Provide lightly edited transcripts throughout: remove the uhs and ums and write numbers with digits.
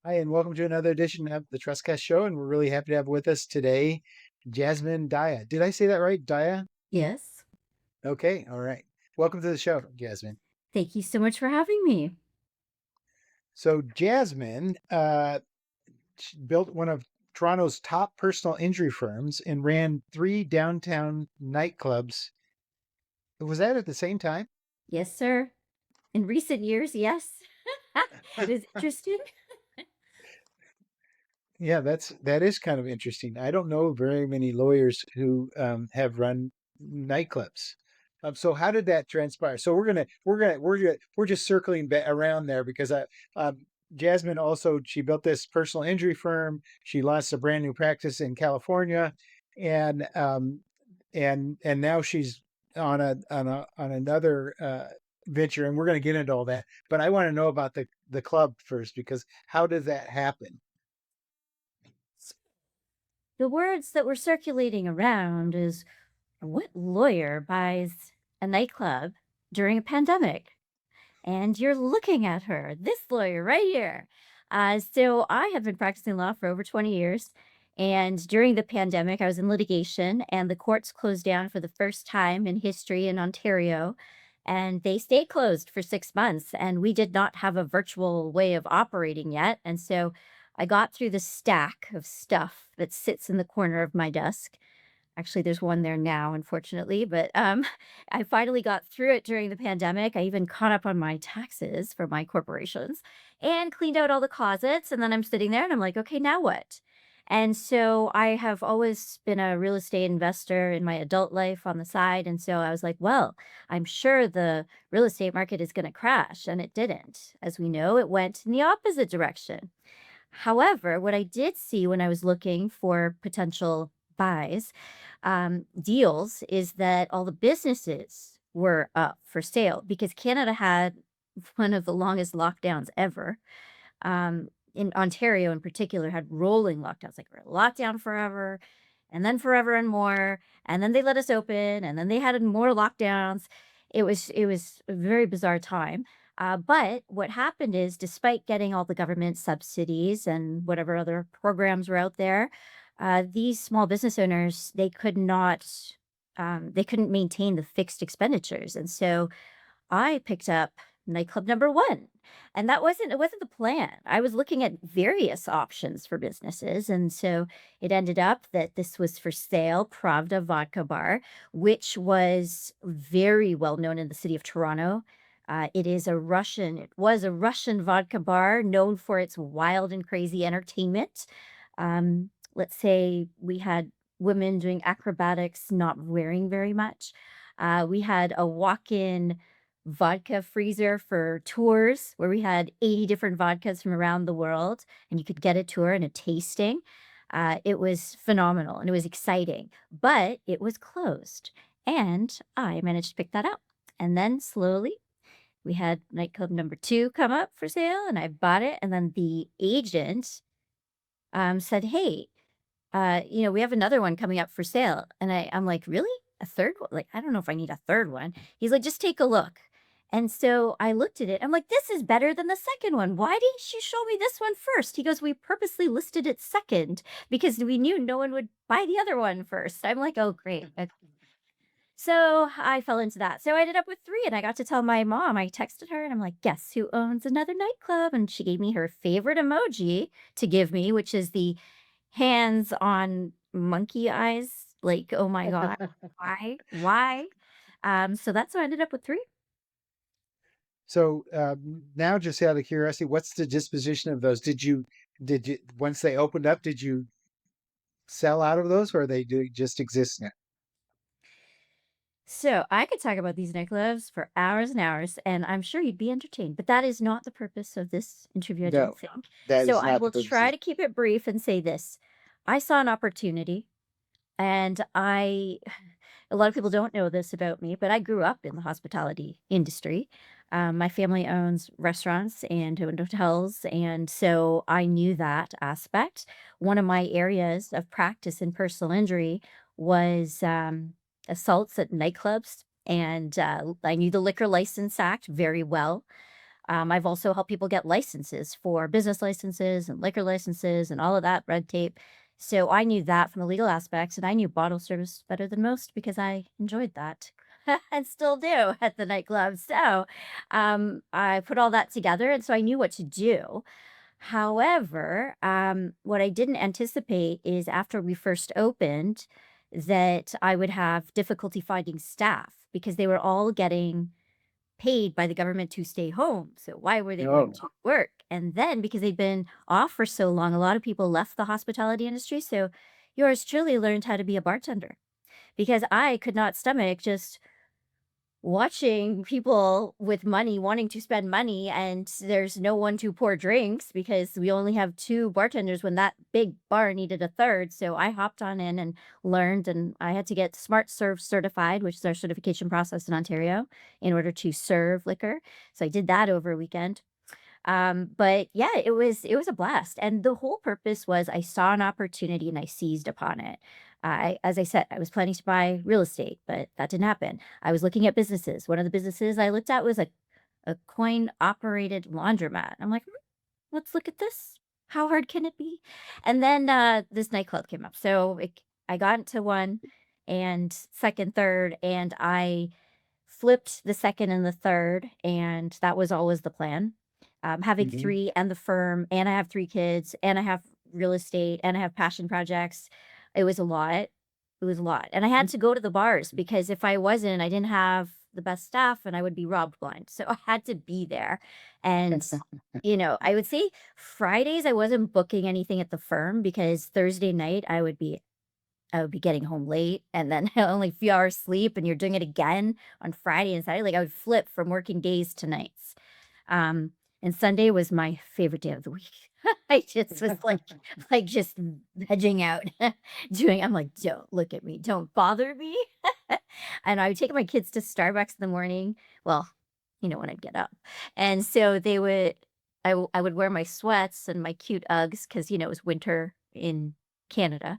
Hi, and welcome to another edition of the Trustcast Show. And we're really happy to have with us today Jasmine Daya. Did I say that right? Daya? Yes. Okay, all right. Welcome to the show, Jasmine. Thank you so much for having me. So, Jasmine she built one of Toronto's top personal injury firms and ran three downtown nightclubs. Was that at the same time? Yes, sir. In recent years, yes. It is interesting. Yeah, that is kind of interesting. I don't know very many lawyers who have run nightclubs. So how did that transpire? So we're just circling around there because Jasmine also she built this personal injury firm. She launched a brand new practice in California, and now she's on another venture, and we're going to get into all that. But I want to know about the club first because how does that happen? The words that were circulating around is what lawyer buys a nightclub during a pandemic? And you're looking at her, this lawyer right here. So I have been practicing law for over 20 years. And during the pandemic, I was in litigation, and the courts closed down for the first time in history in Ontario. And they stayed closed for 6 months. And we did not have a virtual way of operating yet. And so I got through the stack of stuff that sits in the corner of my desk. Actually, there's one there now, unfortunately, but, I finally got through it during the pandemic. I even caught up on my taxes for my corporations and cleaned out all the closets, and then I'm sitting there and I'm like, "Okay, now what?" And so I have always been a real estate investor in my adult life on the side, and so I was like, "Well, I'm sure the real estate market is gonna crash," and it didn't. As we know, it went in the opposite direction. However, what I did see when I was looking for potential buys, deals, is that all the businesses were up for sale because Canada had one of the longest lockdowns ever. In Ontario, in particular, had rolling lockdowns, like we're locked down forever, and then forever and more, and then they let us open, and then they had more lockdowns. It was a very bizarre time. But what happened is, despite getting all the government subsidies and whatever other programs were out there, these small business owners they couldn't maintain the fixed expenditures, and so I picked up nightclub number 1, and it wasn't the plan. I was looking at various options for businesses, and so it ended up that this was for sale, Pravda Vodka Bar, which was very well known in the city of Toronto. It was a Russian vodka bar known for its wild and crazy entertainment. Let's say we had women doing acrobatics, not wearing very much. We had a walk-in vodka freezer for tours where we had 80 different vodkas from around the world, and you could get a tour and a tasting. It was phenomenal and it was exciting, but it was closed. And I managed to pick that up. And then slowly we had nightclub number 2 come up for sale, and I bought it. And then the agent said, "Hey, we have another one coming up for sale." And I'm like, "Really? A third one? Like, I don't know if I need a third one." He's like, "Just take a look." And so I looked at it. I'm like, "This is better than the second one. Why didn't you show me this one first?" He goes, "We purposely listed it second because we knew no one would buy the other one first." I'm like, "Oh, great." So I fell into that. So I ended up with 3, and I got to tell my mom. I texted her and I'm like, "Guess who owns another nightclub?" And she gave me her favorite emoji to give me, which is the hands on monkey eyes, like, "Oh my god, why? Why?" So that's how I ended up with 3. So now, just out of curiosity, what's the disposition of those? Did you once they opened up, did you sell out of those, or they do just exist now? So I could talk about these nightclubs for hours and hours, and I'm sure you'd be entertained, but that is not the purpose of this interview, I don't No, think. that So is I not the will purpose. try to keep it brief and say this. I saw an opportunity, and a lot of people don't know this about me, but I grew up in the hospitality industry. My family owns restaurants and owned hotels, and so I knew that aspect. One of my areas of practice in personal injury was assaults at nightclubs, and I knew the Liquor License Act very well. I've also helped people get licenses for business licenses and liquor licenses and all of that red tape. So I knew that from the legal aspects, and I knew bottle service better than most because I enjoyed that and still do at the nightclub. So I put all that together, and so I knew what to do. However, what I didn't anticipate is after we first opened that I would have difficulty finding staff because they were all getting paid by the government to stay home. So why were they going Oh, to work? And then because they'd been off for so long, a lot of people left the hospitality industry. So yours truly learned how to be a bartender because I could not stomach just watching people with money wanting to spend money and there's no one to pour drinks because we only have two bartenders when that big bar needed a third. So I hopped on in and learned, and I had to get Smart Serve certified, which is our certification process in Ontario, in order to serve liquor. So I did that over a weekend. But yeah, it was a blast. And the whole purpose was I saw an opportunity and I seized upon it. As I said, I was planning to buy real estate, but that didn't happen. I was looking at businesses. One of the businesses I looked at was a coin operated laundromat. I'm like, let's look at this. How hard can it be? And then this nightclub came up. So I got into one and second, third, and I flipped the second and the third, and that was always the plan. Having mhm. 3 and the firm, and I have 3 kids, and I have real estate, and I have passion projects. It was a lot. It was a lot, and I had to go to the bars because if I wasn't, I didn't have the best staff, and I would be robbed blind. So I had to be there, and, I would say Fridays, I wasn't booking anything at the firm because Thursday night, I would be getting home late and then only a few hours sleep, and you're doing it again on Friday and Saturday. Like, I would flip from working days to nights. Um, and Sunday was my favorite day of the week. I just was like just vegging out, I'm like, don't look at me, don't bother me. And I would take my kids to Starbucks in the morning. Well, when I'd get up. And so I would wear my sweats and my cute Uggs because, it was winter in Canada.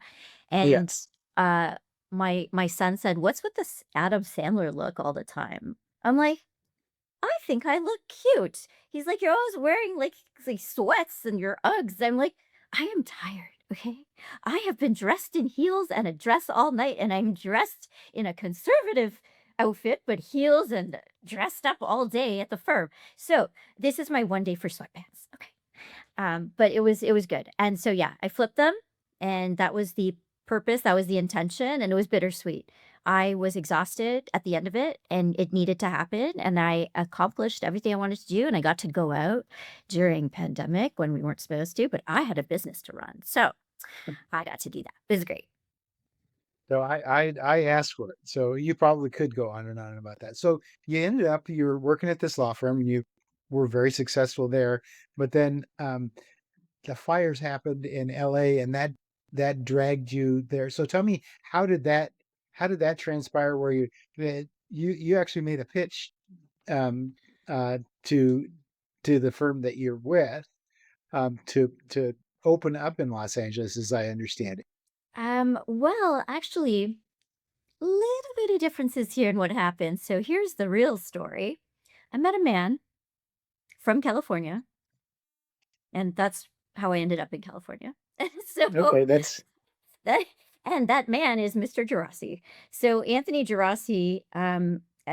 And Yes. uh my son said, "What's with this Adam Sandler look all the time?" I'm like, I think I look cute. He's like, "You're always wearing like sweats and your Uggs." I'm like, I am tired. Okay. I have been dressed in heels and a dress all night, and I'm dressed in a conservative outfit, but heels and dressed up all day at the firm. So this is my one day for sweatpants. Okay. But it was good. And so yeah, I flipped them, and that was the purpose, that was the intention, and it was bittersweet. I was exhausted at the end of it, and it needed to happen, and I accomplished everything I wanted to do, and I got to go out during pandemic when we weren't supposed to, but I had a business to run. So I got to do that. It was great. So I asked for it. So you probably could go on and on about that. So you were working at this law firm and you were very successful there, but then the fires happened in LA and that dragged you there. So tell me, how did that transpire where you actually made a pitch um uh to the firm that you're with to open up in Los Angeles, as I understand it. Well, actually, little bit of differences here in what happened. So here's the real story. I met a man from California, and that's how I ended up in California. So Okay, that's that and that man is Mr. Geraci. So Anthony Geraci,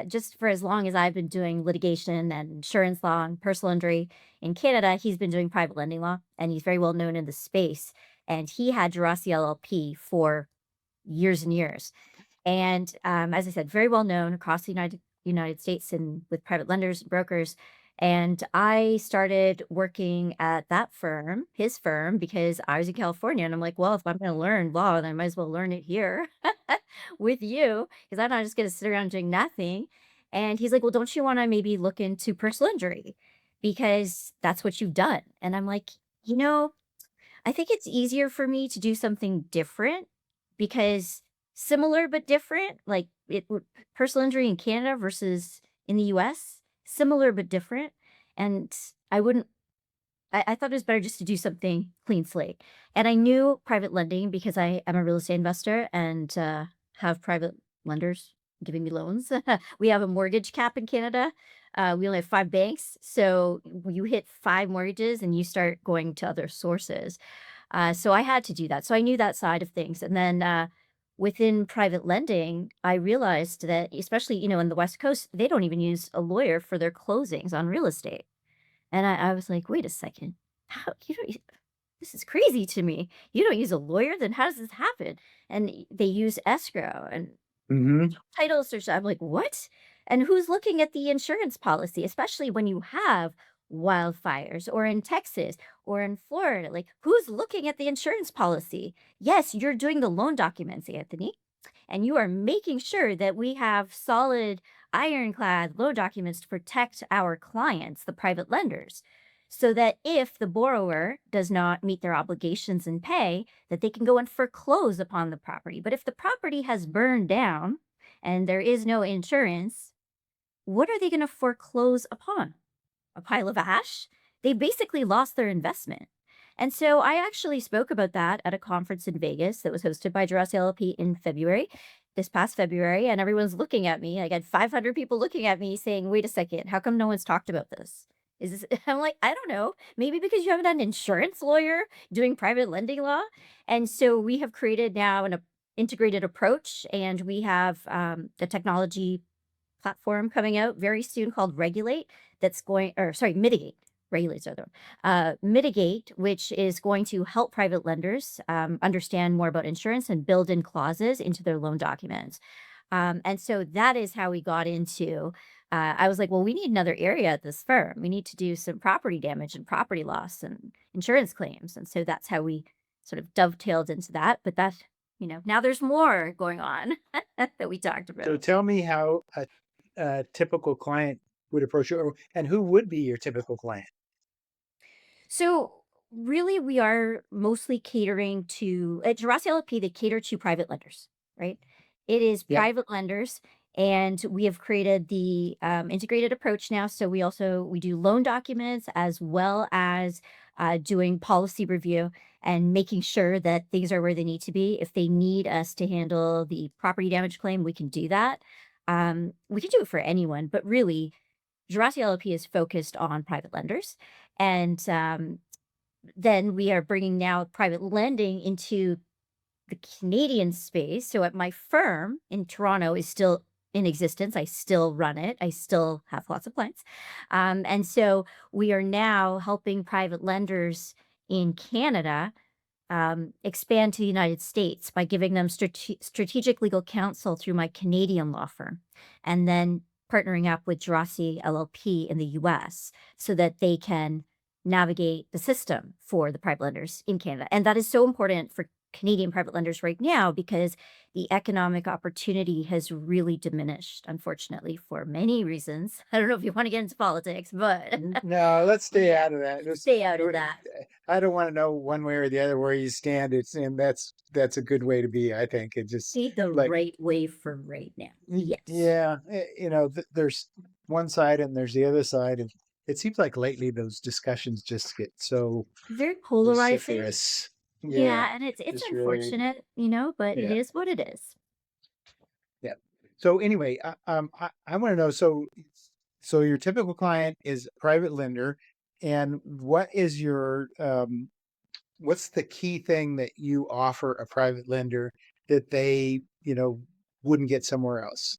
just for as long as I've been doing litigation and insurance law and personal injury in Canada, he's been doing private lending law, and he's very well known in the space. And he had Geraci LLP for years and years. And, as I said, very well known across the United States and with private lenders and brokers. And I started working at that firm, his firm, because I was in California. And I'm like, well, if I'm going to learn law, then I might as well learn it here with you, because I'm not just going to sit around doing nothing. And he's like, well, don't you want to maybe look into personal injury? Because that's what you've done. And I'm like, you know, I think it's easier for me to do something different because similar but different, like personal injury in Canada versus in the US, similar but different. And I wouldn't, I thought it was better just to do something clean slate. And I knew private lending because I am a real estate investor and have private lenders giving me loans. We have a mortgage cap in Canada. We only have 5 banks, so you hit 5 mortgages and you start going to other sources. So I had to do that. So I knew that side of things. And then within private lending, I realized that, especially, in the West Coast, they don't even use a lawyer for their closings on real estate. And I was like, wait a second. How you don't this is crazy to me. You don't use a lawyer? Then how does this happen? And they use escrow and Hmm. title search. I'm like, what? And who's looking at the insurance policy, especially when you have wildfires or in Texas or in Florida? Like, who's looking at the insurance policy? Yes, you're doing the loan documents, Anthony, and you are making sure that we have solid ironclad loan documents to protect our clients, the private lenders, so that if the borrower does not meet their obligations and pay, that they can go and foreclose upon the property. But if the property has burned down and there is no insurance, what are they going to foreclose upon? A pile of ash? They basically lost their investment. And so I actually spoke about that at a conference in Vegas that was hosted by Geraci LLP in February, this past February, and everyone's looking at me. I got 500 people looking at me saying, "Wait a second, how come no one's talked about this?" Is this I'm like, "I don't know. Maybe because you haven't had an insurance lawyer doing private lending law." And so we have created now an integrated approach, and we have the technology platform coming out very soon called Regulate that's going or sorry, Mitigate. Regulate's the other one. Mitigate, which is going to help private lenders understand more about insurance and build in clauses into their loan documents. And so that is how we got into. I was like, well, we need another area at this firm. We need to do some property damage and property loss and insurance claims. And so that's how we sort of dovetailed into that. But that, now there's more going on that we talked So about. tell me how a typical client would approach you, and who would be your typical client? So really, we are mostly catering to at Geraci LLP. They cater to private lenders, right? It is Yep. private lenders, and we have created the integrated approach now. So we do loan documents as well as doing policy review and making sure that things are where they need to be. If they need us to handle the property damage claim, we can do that. We can do it for anyone, but really, Geraci LLP is focused on private lenders, and then we are bringing now private lending into the Canadian space. So at my firm in Toronto is still in existence. I still run it. I still have lots of clients, and so we are now helping private lenders in Canada expand to the United States by giving them strategic legal counsel through my Canadian law firm, and then partnering up with Geraci LLP in the US so that they can navigate the system for the private lenders in Canada. And that is so important for Canadian private lenders right now because the economic opportunity has really diminished, unfortunately, for many reasons. I don't know if you want to get into politics, but No, let's stay yeah, out of that. stay out of that. I don't want to know one way or the other where you stand. And that's a good way to be. I think it just See the like right way for right now. Yes. yeah, there's one side and there's the other side, and it seems like lately those discussions just get so Very polarizing. vociferous. Yeah, Yeah, and it's just really unfortunate, but it yeah. is what it is. Yeah. So anyway, I want to know. So your typical client is a private lender, and what's the key thing that you offer a private lender that they wouldn't get somewhere else?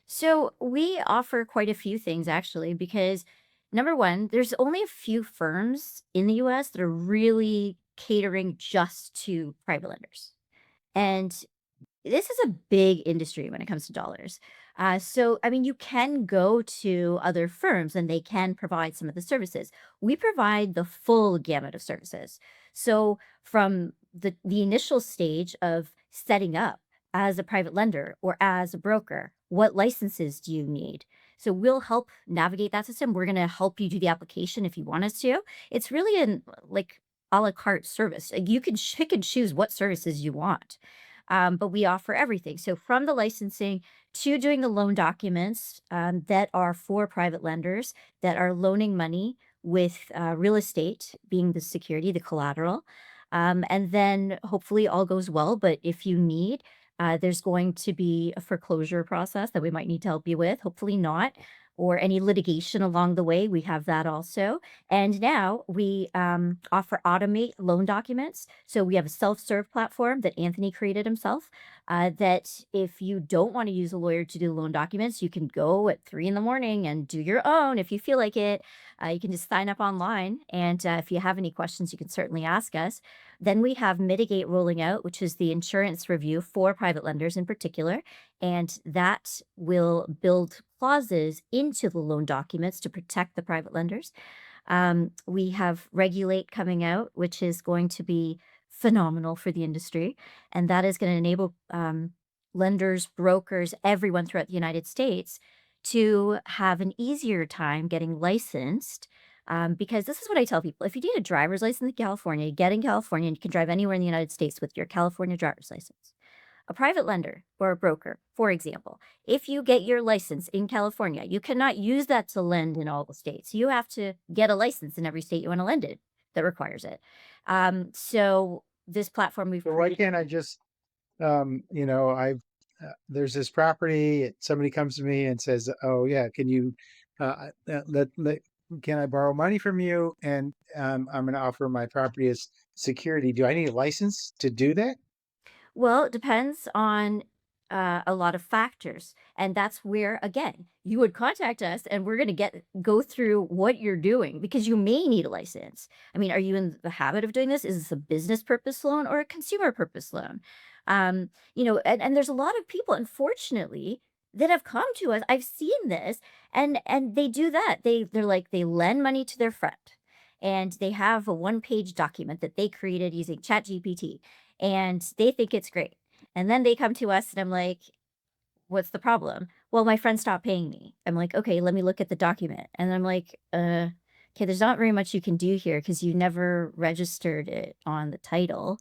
So we offer quite a few things actually, because number one, there's only a few firms in the US that are really catering just to private lenders. And this is a big industry when it comes to dollars. So, I mean, you can go to other firms and they can provide some of the services. We provide the full gamut of services. So, from the initial stage of setting up as a private lender or as a broker, what licenses do you need? So, we'll help navigate that system. We're going to help you do the application if you want us to. It's really an like a la carte service. Like, you can pick and choose what services you want, but we offer everything. So from the licensing to doing the loan documents that are for private lenders that are loaning money with real estate being the security, the collateral. And then hopefully all goes well. But if you need, there's going to be a foreclosure process that we might need to help you with. Hopefully not. or any litigation along the way. We have that also. And now we offer automate loan documents. So we have a self-serve platform that Anthony created himself. That if you don't want to use a lawyer to do loan documents, you can go at 3 in the morning and do your own if you feel like it. You can just sign up online. And if you have any questions, you can certainly ask us. Then we have Mitigate rolling out, which is the insurance review for private lenders in particular. And that will build clauses into the loan documents to protect the private lenders. We have Regulate coming out, which is going to be phenomenal for the industry. And that is going to enable lenders, brokers, everyone throughout the United States to have an easier time getting licensed. Because this is what I tell people: if you need a driver's license in California, you get in California and you can drive anywhere in the United States with your California driver's license. A private lender or a broker, for example, if you get your license in California, you cannot use that to lend in all the states. You have to get a license in every state you want to lend in that requires it. So this platform we've So why created. can't I just, I've there's this property. Somebody comes to me and says, "Oh yeah, can you can I borrow money from you? And I'm going to offer my property as security. Do I need a license to do that?" Well, it depends on a lot of factors. And that's where, again, you would contact us and we're going to go through what you're doing because you may need a license. I mean, are you in the habit of doing this? Is this a business purpose loan or a consumer purpose loan? And there's a lot of people, unfortunately, that have come to us. I've seen this, and they do that. They're like, they lend money to their friend and they have a one-page document that they created using ChatGPT, and they think it's great. And then they come to us and I'm like, "What's the problem?" "Well, my friend stopped paying me." I'm like, "Okay, let me look at the document." And I'm like, okay, there's not very much you can do here because you never registered it on the title.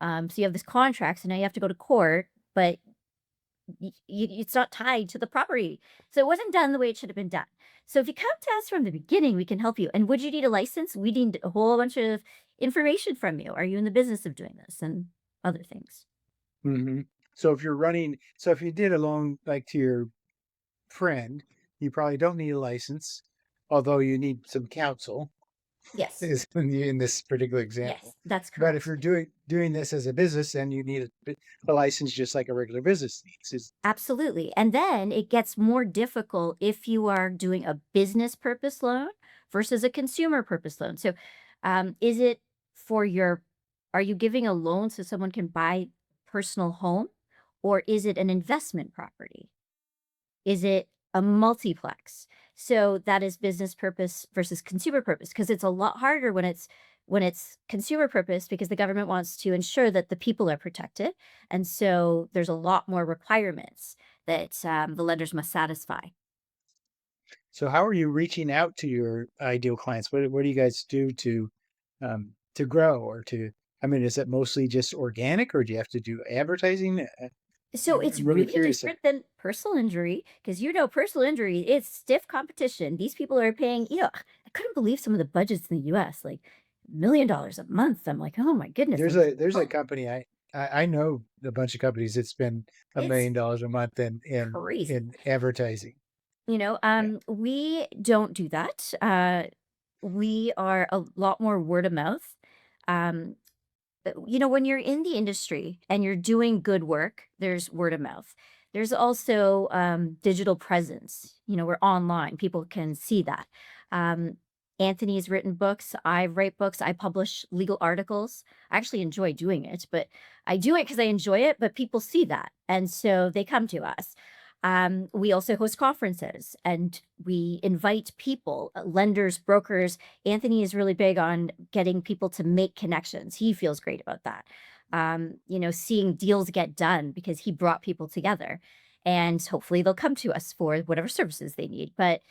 So you have this contract, so now you have to go to court, but it's not tied to the property. So it wasn't done the way it should have been done. So if you come to us from the beginning, we can help you. And would you need a license? We need a whole bunch of information from you. Are you in the business of doing this and other things? Hmm. So if you did a loan like to your friend, you probably don't need a license, although you need some counsel, Yes. is in this particular example. Yes, that's But if correct. you're doing this as a business, then you need a license just like a regular business needs. Absolutely. And then it gets more difficult if you are doing a business purpose loan versus a consumer purpose loan. So, is it for your, are you giving a loan so someone can buy personal home, or is it an investment property? Is it a multiplex? So that is business purpose versus consumer purpose, because it's a lot harder when it's consumer purpose because the government wants to ensure that the people are protected, and so there's a lot more requirements that the lenders must satisfy. So how are you reaching out to your ideal clients? What do you guys do to grow or to? I mean, is it mostly just organic, or do you have to do advertising? So it's I'm really really curious. different than personal injury because personal injury, it's stiff competition. These people are paying, I couldn't believe some of the budgets in the US, like $1 million a month. I'm like, oh my goodness. There's I'm like, a oh, company I know a bunch of companies that spend a it's million dollars a month crazy. in advertising. Yeah. We don't do that. We are a lot more word of mouth. Um, when you're in the industry and you're doing good work, there's word of mouth. There's also digital presence. We're online. People can see that. Um, Anthony's written books. I write books. I publish legal articles. I actually enjoy doing it, but I do it because I enjoy it, but people see that. And so they come to us. We also host conferences and we invite people, lenders, brokers. Anthony is really big on getting people to make connections. He feels great about that. Seeing deals get done because he brought people together, and hopefully they'll come to us for whatever services they need. But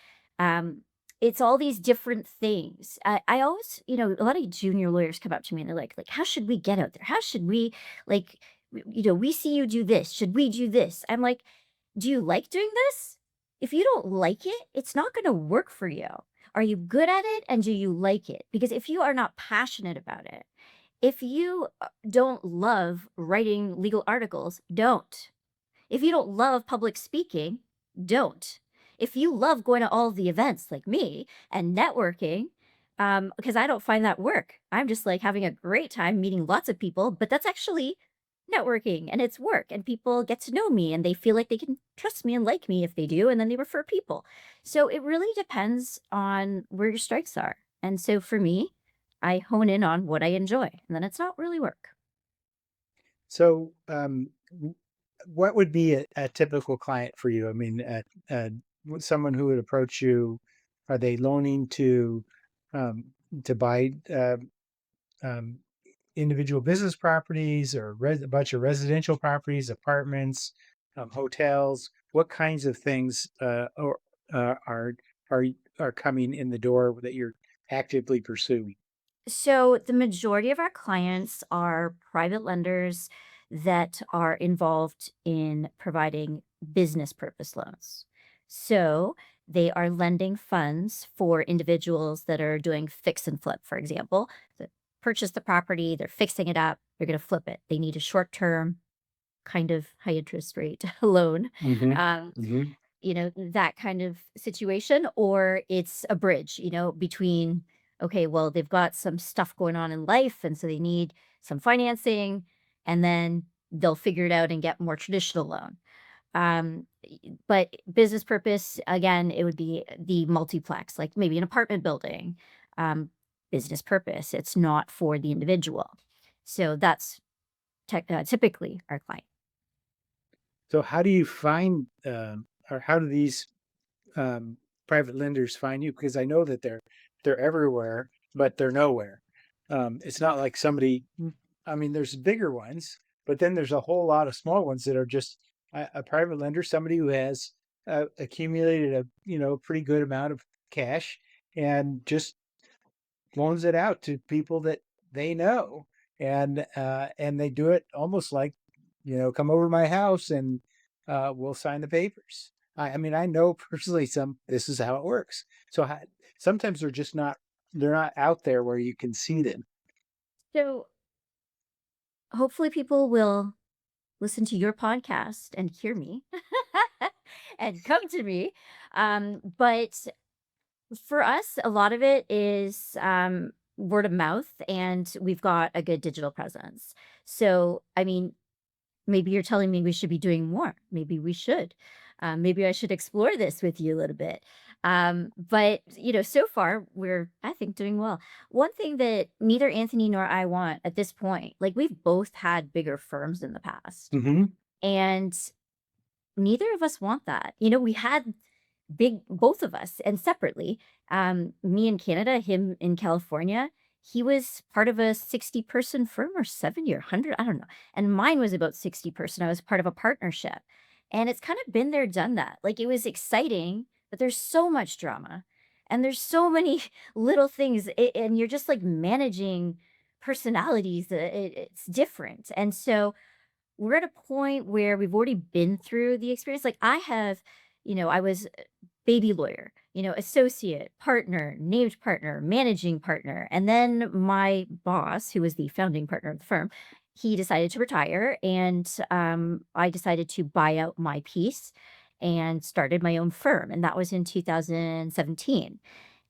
um, it's all these different things. I always, a lot of junior lawyers come up to me and they're like, how should we get out there? How should we, like, we see you do this. Should we do this? I'm like, do you like doing this? If you don't like it, it's not going to work for you. Are you good at it and do you like it? Because if you are not passionate about it, if you don't love writing legal articles, don't. If you don't love public speaking, don't. if you love going to all of the events like me and networking, because I don't find that work. I'm just like having a great time meeting lots of people, but that's actually networking and it's work and people get to know me and they feel like they can trust me and like me if they do and then they refer people. So it really depends on where your strengths are. And so for me, I hone in on what I enjoy and then it's not really work. So, what would be a typical client for you? I mean, someone who would approach you, are they loaning um, to buy um, individual business properties or a bunch of residential properties, apartments, hotels? What kinds of things are are coming in the door that you're actively pursuing? So the majority of our clients are private lenders that are involved in providing business purpose loans. So they are lending funds for individuals that are doing fix and flip, for example, that purchase the property, they're fixing it up, they're going to flip it. They need a short term, kind of high interest rate loan. Hmm. Um, Hmm. that kind of situation, or it's a bridge, between, okay, well, they've got some stuff going on in life, and so they need some financing, and then they'll figure it out and get more traditional loan. But business purpose, again, it would be the multiplex, like maybe an apartment building, um, business purpose. It's not for the individual. So that's typically our client. So, how do you find, or how do these um, private lenders find you? Because I know that they're everywhere, but they're nowhere. It's not like somebody. I mean, there's bigger ones, but then there's a whole lot of small ones that are just a private lender, somebody who has accumulated a pretty good amount of cash and just loans it out to people that they know, and they do it almost like, come over to my house and we'll sign the papers. I mean, I know personally some this is how it works. So sometimes they're not out there where you can see them. So hopefully people will listen to your podcast and hear me and come to me. But for us, a lot of it is word of mouth, and we've got a good digital presence. So, I mean, maybe you're telling me we should be doing more. Maybe we should. Maybe I should explore this with you a little bit. But so far we're, I think, doing well. One thing that neither Anthony nor I want at this point, like we've both had bigger firms in the past, Hmm. and neither of us want that. We had big, both of us, and separately, me in Canada, him in California. He was part of a 60-person firm, or 70 or 100, I don't know. And mine was about 60-person. I was part of a partnership. And it's kind of been there, done that. Like it was exciting, but there's so much drama and there's so many little things. And you're just like managing personalities. It's different. And so we're at a point where we've already been through the experience. Like I have, I was baby lawyer, associate, partner, named partner, managing partner. And then my boss, who was the founding partner of the firm, he decided to retire. And I decided to buy out my piece and started my own firm. And that was in 2017.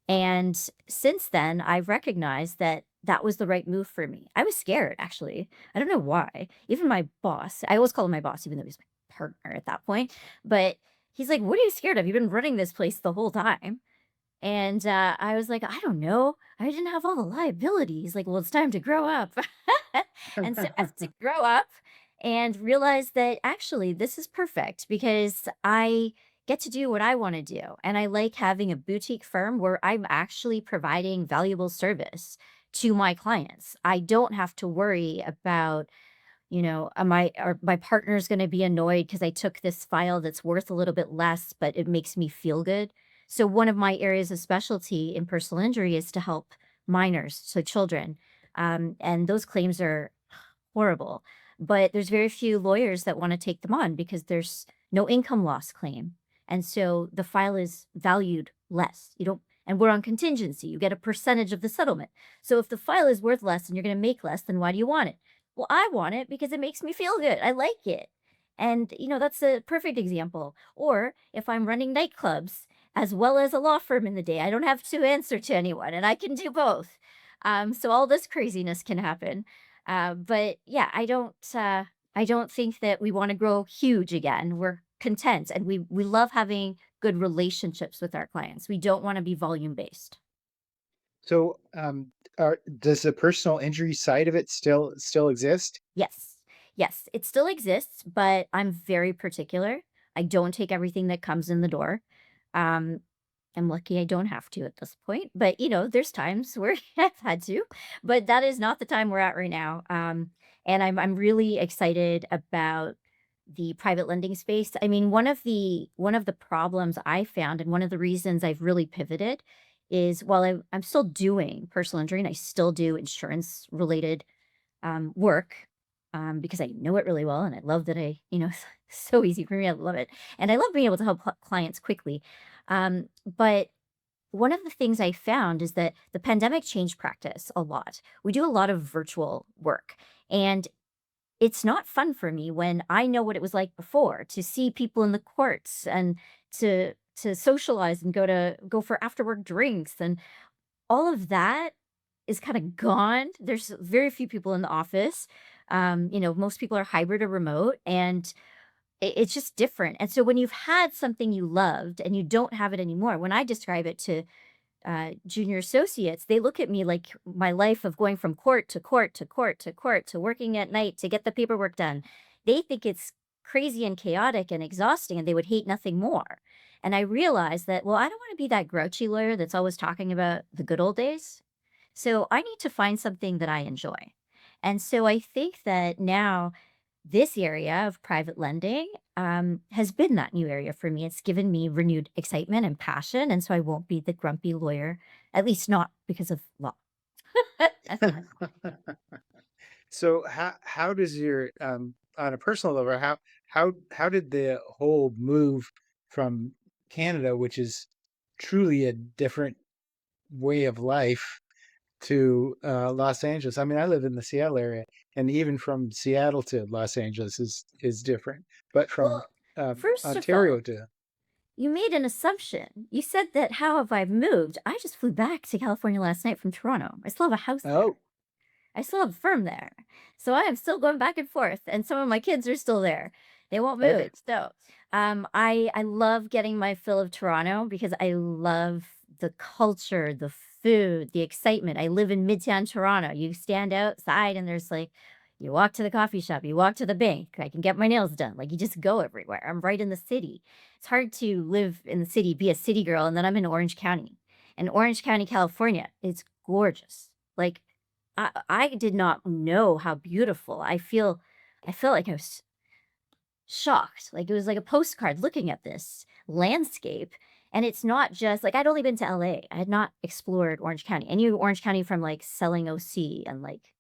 And since then, I've recognized that that was the right move for me. I was scared, actually. I don't know why. Even my boss, I always call him my boss, even though he's my partner at that point. But he's like, "What are you scared of? You've been running this place the whole time." And I was like, "I don't know. I didn't have all the liabilities." Like, well, it's time to grow up. And so I have to grow up and realize that actually this is perfect because I get to do what I want to do. And I like having a boutique firm where I'm actually providing valuable service to my clients. I don't have to worry about, am I or my partner's going to be annoyed because I took this file that's worth a little bit less, but it makes me feel good. So one of my areas of specialty in personal injury is to help minors, so children. And those claims are horrible. But there's very few lawyers that want to take them on because there's no income loss claim. And so the file is valued less. You don't, and we're on contingency. You get a percentage of the settlement. So if the file is worth less and you're going to make less, then why do you want it? Well, I want it because it makes me feel good. I like it. And, that's a perfect example. Or if I'm running nightclubs as well as a law firm in the day, I don't have to answer to anyone and I can do both. So all this craziness can happen. But yeah, I don't think that we want to grow huge again. We're content and we love having good relationships with our clients. We don't want to be volume based. So, does the personal injury side of it still exist? Yes. Yes, it still exists, but I'm very particular. I don't take everything that comes in the door. Um, I'm lucky I don't have to at this point, but there's times where I've had to, but that is not the time we're at right now. And I'm really excited about the private lending space. I mean, one of the problems I found, and one of the reasons I've really pivoted, is while I'm still doing personal injury and I still do insurance related work, because I know it really well and I love that it's so easy for me. I love it. And I love being able to help clients quickly. But one of the things I found is that the pandemic changed practice a lot. We do a lot of virtual work, and it's not fun for me when I know what it was like before to see people in the courts and to socialize and go for after work drinks, and all of that is kinda gone. There's very few people in the office. Most people are hybrid or remote, and it's just different. And so when you've had something you loved and you don't have it anymore, when I describe it to junior associates, they look at me like my life of going from court to court to court to court to working at night to get the paperwork done. They think it's crazy and chaotic and exhausting, and they would hate nothing more. And I realized that, well, I don't want to be that grouchy lawyer that's always talking about the good old days. So I need to find something that I enjoy. And so I think that now this area of private lending has been that new area for me. It's given me renewed excitement and passion. And so I won't be the grumpy lawyer, at least not because of law. So how does your on a personal level, how did the whole move from Canada, which is truly a different way of life, to Los Angeles? I mean, I live in the Seattle area, and even from Seattle to Los Angeles is different. But from Well, first of Ontario all, to you made an assumption. You said that how have I moved? I just flew back to California last night from Toronto. I still have a house there. oh, I still have a firm there. So I am still going back and forth, and some of my kids are still there. They won't move. okay. So, I love getting my fill of Toronto because I love the culture, the food, the excitement. I live in Midtown Toronto. You stand outside and there's like you walk to the coffee shop, you walk to the bank, I can get my nails done. Like you just go everywhere. I'm right in the city. It's hard to live in the city, be a city girl, and then I'm in Orange County. And Orange County, California, it's gorgeous. Like I did not know how beautiful. I feel like I was shocked. Like it was like a postcard looking at this landscape. And it's not just like I'd only been to LA. I had not explored Orange County. I knew Orange County from like selling OC and like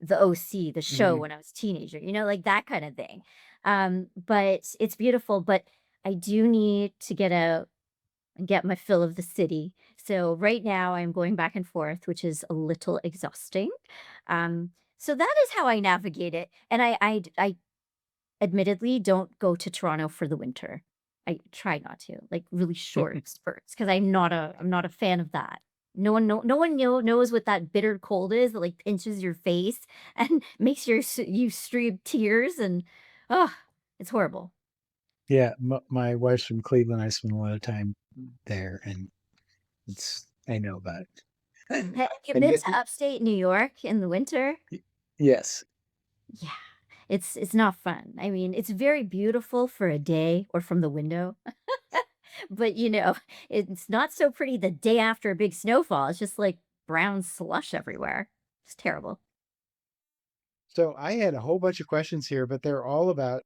the OC, the show Hmm. when I was a teenager, like that kind of thing. But it's beautiful. But I do need to get out and get my fill of the city. So right now I'm going back and forth, which is a little exhausting. So that is how I navigate it. And I admittedly don't go to Toronto for the winter. I try not to, like really short spurts, because I'm not a fan of that. No one knows what that bitter cold is that like pinches your face and makes you stream tears, and oh, it's horrible. Yeah, my wife's from Cleveland. I spend a lot of time there, and it's I know about it. And Have you and been yet, to upstate New York in the winter? yes. Yeah. It's not fun. I mean, it's very beautiful for a day or from the window, but, it's not so pretty the day after a big snowfall. It's just like brown slush everywhere. It's terrible. So I had a whole bunch of questions here, but they're all about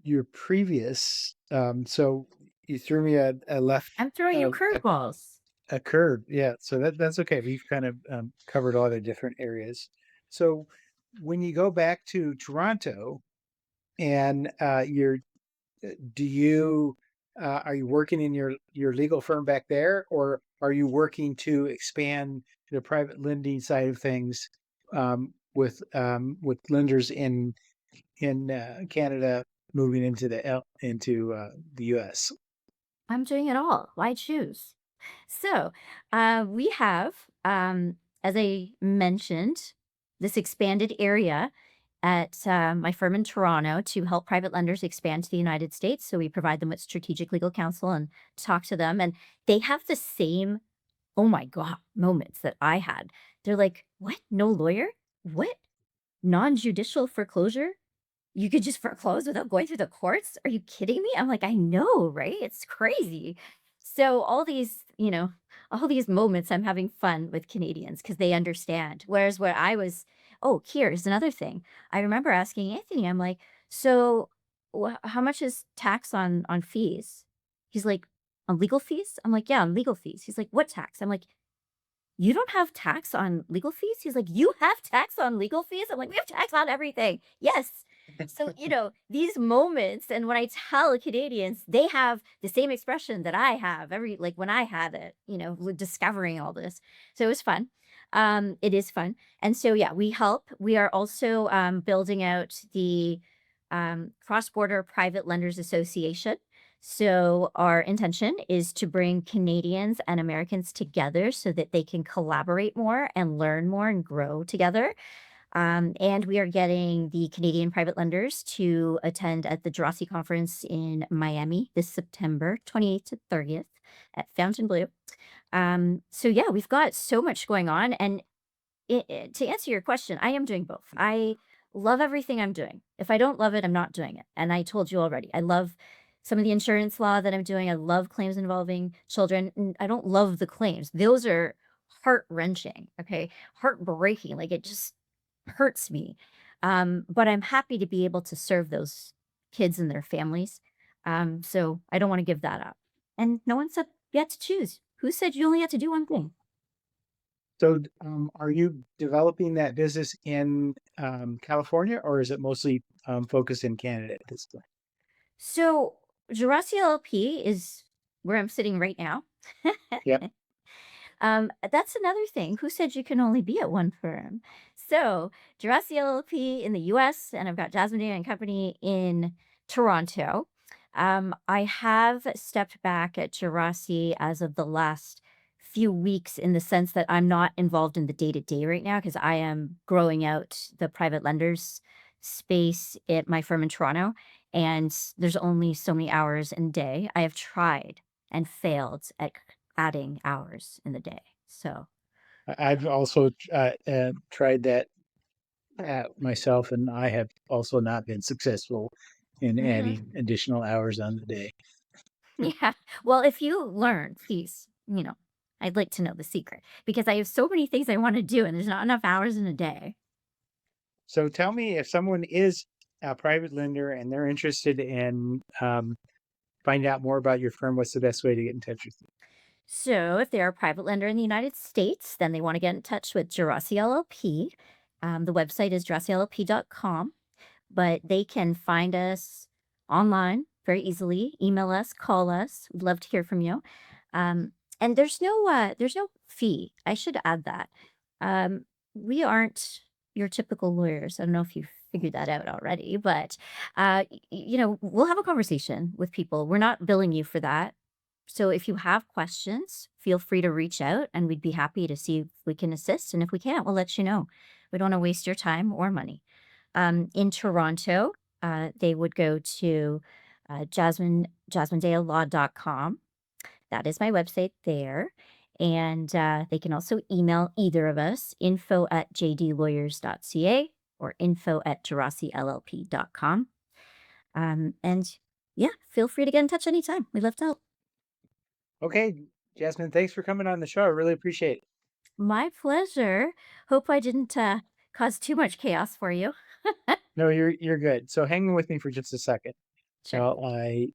your previous. So you threw me a left I'm throwing you uh, curveballs. a curve. Yeah. So that's okay. We've kind of covered all the different areas. So when you go back to Toronto and do you are you working in your legal firm back there, or are you working to expand the private lending side of things with lenders in Canada, moving into the U.S.? I'm doing it all. Why choose? So, we have, as I mentioned, this expanded area at my firm in Toronto to help private lenders expand to the United States. So we provide them with strategic legal counsel and talk to them, and they have the same oh my god moments that I had. They're like, "What? No lawyer? What? Non-judicial foreclosure? You could just foreclose without going through the courts? Are you kidding me?" I'm like, "I know, right? It's crazy." So all these moments I'm having fun with Canadians because they understand. Whereas where I was oh, here's another thing. I remember asking Anthony, I'm like, "So how much is tax on fees?" He's like, "On legal fees?" I'm like, "Yeah, on legal fees." He's like, "What tax?" I'm like, "You don't have tax on legal fees?" He's like, "You have tax on legal fees?" I'm like, "We have tax on everything." Yes. So, these moments, and when I tell Canadians, they have the same expression that I have like when I had it, discovering all this. So it was fun. It is fun. And so, yeah, we help. We are also building out the Cross Border Private Lenders Association. So, our intention is to bring Canadians and Americans together so that they can collaborate more and learn more and grow together. And we are getting the Canadian private lenders to attend at the Geraci conference in Miami this September 28th to 30th at Fontainebleau. So, yeah, we've got so much going on. And to answer your question, I am doing both. I love everything I'm doing. If I don't love it, I'm not doing it. And I told you already, I love some of the insurance law that I'm doing. I love claims involving children. I don't love the claims. Those are heart wrenching. Okay. Heartbreaking. Like it just hurts me. But I'm happy to be able to serve those kids and their families. So I don't want to give that up. And no one said you had to choose. Who said you only had to do one thing? So, are you developing that business in California, or is it mostly focused in Canada at this point? So, Geraci LLP is where I'm sitting right now. Yep. That's another thing. Who said you can only be at one firm? So, Geraci LLP in the US, and I've got Jasmine Daya Company in Toronto. I have stepped back at Geraci as of the last few weeks in the sense that I'm not involved in the day to day right now because I am growing out the private lenders space at my firm in Toronto. And there's only so many hours in a day. I have tried and failed at adding hours in the day. So, I've also tried that myself, and I have also not been successful in mhm. adding additional hours on the day. Yeah. Well, if you learn, please, I'd like to know the secret because I have so many things I want to do and there's not enough hours in a day. So tell me, if someone is a private lender and they're interested in finding out more about your firm, what's the best way to get in touch with you? So, if they're a private lender in the United States, then they want to get in touch with Geraci LLP. The website is geracillp.com, but they can find us online very easily. Email us, call us. We'd love to hear from you. And there's no fee. I should add that. We aren't your typical lawyers. I don't know if you've figured that out already, but we'll have a conversation with people. We're not billing you for that. So if you have questions, feel free to reach out and we'd be happy to see if we can assist. And if we can't, we'll let you know. We don't want to waste your time or money. In Toronto, they would go to jasminedayalaw.com. That is my website there. And they can also email either of us, info@jdlawyers.ca or info@geracillp.com. And yeah, feel free to get in touch anytime. We love to help. Okay, Jasmine, thanks for coming on the show. I really appreciate it. My pleasure. Hope I didn't cause too much chaos for you. No, you're good. So hang with me for just a second. Sure. While I